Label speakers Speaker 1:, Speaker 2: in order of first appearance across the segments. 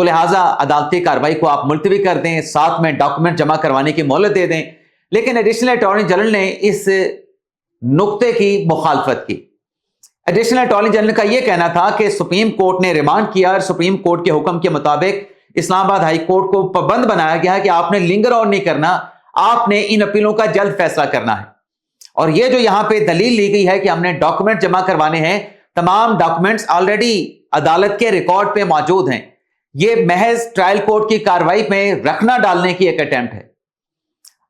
Speaker 1: تو لہٰذا عدالتی کارروائی کو آپ ملتوی کر دیں، ساتھ میں ڈاکومنٹ جمع کروانے کی مہلت دے دیں۔ لیکن ایڈیشنل اٹارنی جنرل نے اس نقطے کی مخالفت کی۔ ایڈیشنل اٹارنی جنرل کا یہ کہنا تھا کہ سپریم کورٹ نے ریمانڈ کیا اور سپریم کورٹ کے حکم کے مطابق اسلام آباد ہائی کورٹ کو پابند بنایا گیا ہے کہ آپ نے لنگر اور نہیں کرنا، آپ نے ان اپیلوں کا جلد فیصلہ کرنا ہے۔ اور یہ جو یہاں پہ دلیل لی گئی ہے کہ ہم نے ڈاکومنٹ جمع کروانے ہیں، تمام ڈاکومنٹس آلریڈی عدالت کے ریکارڈ پہ موجود ہیں، یہ محض ٹرائل کورٹ کی کارروائی میں رکھنا ڈالنے کی ایک اٹیمپٹ ہے۔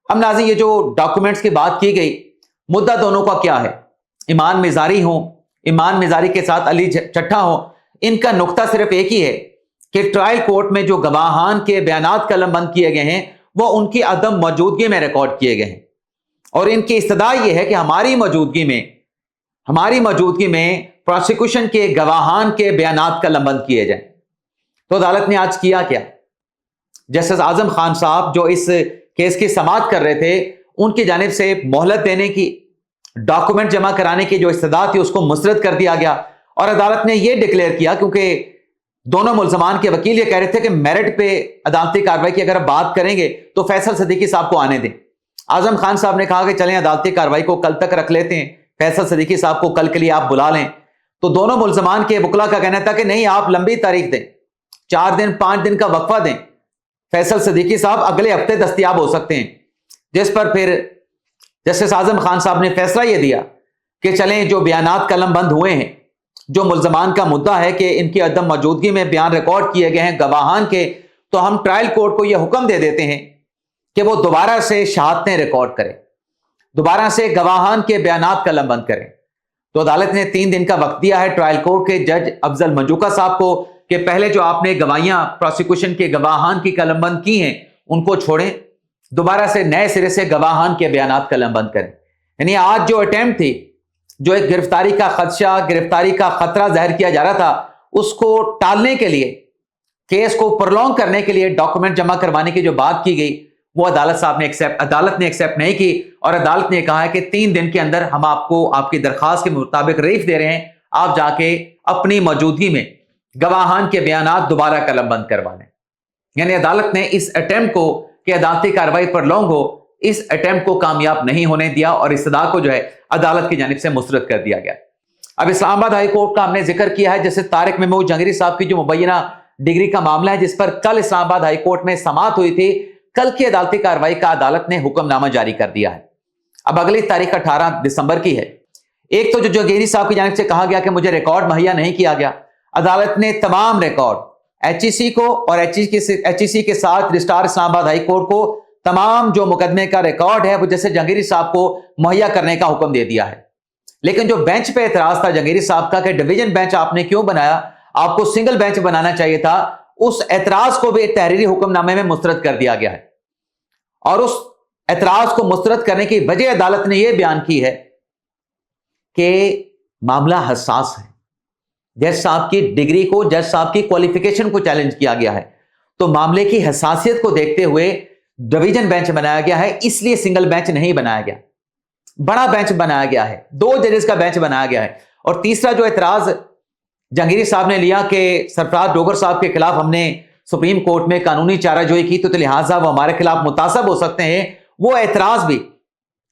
Speaker 1: اب ناظرین، یہ جو ڈاکومنٹس کی بات کی گئی، مدعا دونوں کا کیا ہے؟ ایمان مزاری ہوں، ایمان مزاری کے ساتھ علی چٹھا ہوں، ان کا نقطہ صرف ایک ہی ہے کہ ٹرائل کورٹ میں جو گواہان کے بیانات قلم بند کیے گئے ہیں وہ ان کی عدم موجودگی میں ریکارڈ کیے گئے ہیں، اور ان کی استدعا یہ ہے کہ ہماری موجودگی میں پروسیکیوشن کے گواہان کے بیانات قلم بند کیے جائیں۔ تو عدالت نے آج کیا کیا؟ جسٹس اعظم خان صاحب جو اس کیس کی سماعت کر رہے تھے، ان کی جانب سے مہلت دینے کی، ڈاکومنٹ جمع کرانے کی جو استدعا تھی اس کو مسترد کر دیا گیا، اور عدالت نے یہ ڈکلیئر کیا، کیونکہ دونوں ملزمان کے وکیل یہ کہہ رہے تھے کہ میرٹ پہ عدالتی کارروائی کی اگر آپ بات کریں گے تو فیصل صدیقی صاحب کو آنے دیں۔ اعظم خان صاحب نے کہا کہ چلیں عدالتی کارروائی کو کل تک رکھ لیتے ہیں، فیصل صدیقی صاحب کو کل کے لیے آپ بلا لیں۔ تو دونوں ملزمان کے وکلا کا کہنا تھا کہ نہیں، آپ لمبی تاریخ دیں، 4 دن 5 دن کا وقفہ دیں، فیصل صدیقی صاحب اگلے ہفتے دستیاب ہو سکتے ہیں۔ جس پر پھر جسٹس اعظم خان صاحب نے فیصلہ یہ دیا کہ چلیں، جو بیانات قلم بند ہوئے ہیں، جو ملزمان کا مدعا ہے کہ ان کی عدم موجودگی میں بیان ریکارڈ کیے گئے ہیں گواہان کے، تو ہم ٹرائل کورٹ کو یہ حکم دے دیتے ہیں کہ وہ دوبارہ سے شہادتیں ریکارڈ کریں، دوبارہ سے گواہان کے بیانات قلم بند کریں۔ تو عدالت نے 3 دن کا وقت دیا ہے ٹرائل کورٹ کے جج افضل منجوکا صاحب کو کہ پہلے جو آپ نے گواہیاں پروسیکیوشن کے گواہان کی قلم بند کی ہیں ان کو چھوڑیں، دوبارہ سے نئے سرے سے گواہان کے بیانات قلم بند کریں۔ یعنی آج جو اٹیمپٹ تھی، جو ایک گرفتاری کا خدشہ، گرفتاری کا خطرہ ظاہر کیا جا رہا تھا، اس کو ٹالنے کے لیے، کیس کو پرولونگ کرنے کے لیے ڈاکومنٹ جمع کروانے کی جو بات کی گئی وہ عدالت نے ایکسیپٹ نہیں کی، اور عدالت نے کہا ہے کہ 3 دن کے اندر ہم آپ کو آپ کی درخواست کے مطابق ریلیف دے رہے ہیں، آپ جا کے اپنی موجودگی میں گواہان کے بیانات دوبارہ قلم بند کروا لیں۔ یعنی عدالت نے اس اٹیمپٹ کو کہ عدالتی کارروائی پرولونگ ہو، اس اٹیمپٹ کو کامیاب نہیں ہونے دیا، اور استدعا کو جو ہے عدالت کی جانب سے مسترد کر دیا گیا۔ اب اسلام آباد ہائی کورٹ کا ہم نے ذکر کیا ہے، جیسے طارق محمود جہانگیری صاحب کی جو مبینہ ڈگری کا معاملہ ہے، جس پر کل اسلام آباد ہائی کورٹ میں سماعت ہوئی تھی، کل کی عدالتی کارروائی کا عدالت نے حکم نامہ جاری کر دیا ہے۔ اب اگلی تاریخ 18 دسمبر کی ہے۔ ایک تو جو جہانگیری صاحب کی جانب سے کہا گیا کہ مجھے ریکارڈ مہیا نہیں کیا گیا، عدالت نے تمام ریکارڈ ایچ ای سی کو اور ایچ ای سی کے ساتھ رجسٹرار اسلام آباد ہائی کورٹ کو تمام جو مقدمے کا ریکارڈ ہے وہ جیسے جہانگیری صاحب کو مہیا کرنے کا حکم دے دیا ہے۔ لیکن جو بینچ پہ اعتراض تھا جہانگیری صاحب کا کہ ڈویژن بینچ آپ نے کیوں بنایا، آپ کو سنگل بینچ بنانا چاہیے تھا، اس اعتراض کو بھی تحریری حکم نامے میں مسترد کر دیا گیا ہے۔ اور اس اعتراض کو مسترد کرنے کی وجہ عدالت نے یہ بیان کی ہے کہ معاملہ حساس ہے، جج صاحب کی ڈگری کو، جج صاحب کی کوالیفیکیشن کو چیلنج کیا گیا ہے، تو معاملے کی حساسیت کو دیکھتے ہوئے ڈویژن بینچ بنایا گیا ہے، اس لیے سنگل بینچ نہیں بنایا گیا، بڑا بینچ بنایا گیا ہے، 2 ججز کا بینچ بنایا گیا ہے۔ اور تیسرا جو اعتراض جہانگیری صاحب نے لیا کہ سرفراز ڈوگر صاحب کے خلاف ہم نے سپریم کورٹ میں قانونی چارہ جوئی کی تو لہٰذا وہ ہمارے خلاف متعصب ہو سکتے ہیں، وہ اعتراض بھی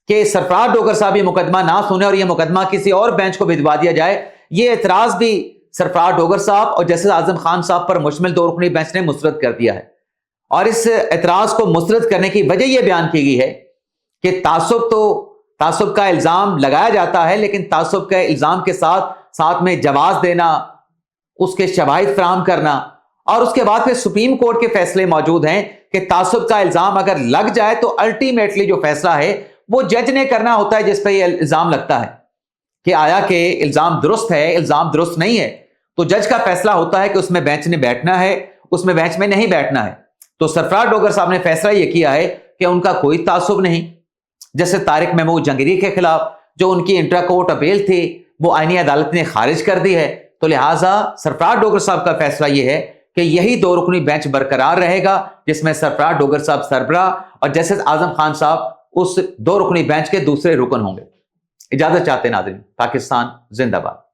Speaker 1: کہ سرفراز ڈوگر صاحب یہ مقدمہ نہ سنے اور یہ مقدمہ کسی اور بینچ کو بھجوا دیا جائے، یہ اعتراض بھی سرفراز ڈوگر صاحب اور جسٹس اعظم خان صاحب پر مشتمل 2 رکنی بینچ نے مسترد کر دیا ہے۔ اور اس اعتراض کو مسترد کرنے کی وجہ یہ بیان کی گئی ہے کہ تعصب کا الزام لگایا جاتا ہے، لیکن تعصب کے الزام کے ساتھ میں جواز دینا، اس کے شواہد فراہم کرنا، اور اس کے بعد پھر سپریم کورٹ کے فیصلے موجود ہیں کہ تعصب کا الزام اگر لگ جائے تو الٹیمیٹلی جو فیصلہ ہے وہ جج نے کرنا ہوتا ہے جس پہ یہ الزام لگتا ہے کہ آیا کہ الزام درست ہے، الزام درست نہیں ہے، تو جج کا فیصلہ ہوتا ہے کہ اس میں بینچ نے بیٹھنا ہے، اس میں بینچ میں نہیں بیٹھنا ہے۔ تو سرفراز ڈوگر صاحب نے فیصلہ یہ کیا ہے کہ ان کا کوئی تعصب نہیں، جیسے طارق محمود جہانگیری کے خلاف جو ان کی انٹرا کورٹ اپیل تھی وہ آئینی عدالت نے خارج کر دی ہے، تو لہٰذا سرفراز ڈوگر صاحب کا فیصلہ یہ ہے کہ یہی 2 رکنی بینچ برقرار رہے گا، جس میں سرفراز ڈوگر صاحب سربراہ اور جسٹس اعظم خان صاحب اس 2 رکنی بینچ کے دوسرے رکن ہوں گے۔ اجازت چاہتے ہیں ناظرین، پاکستان زندہ باد۔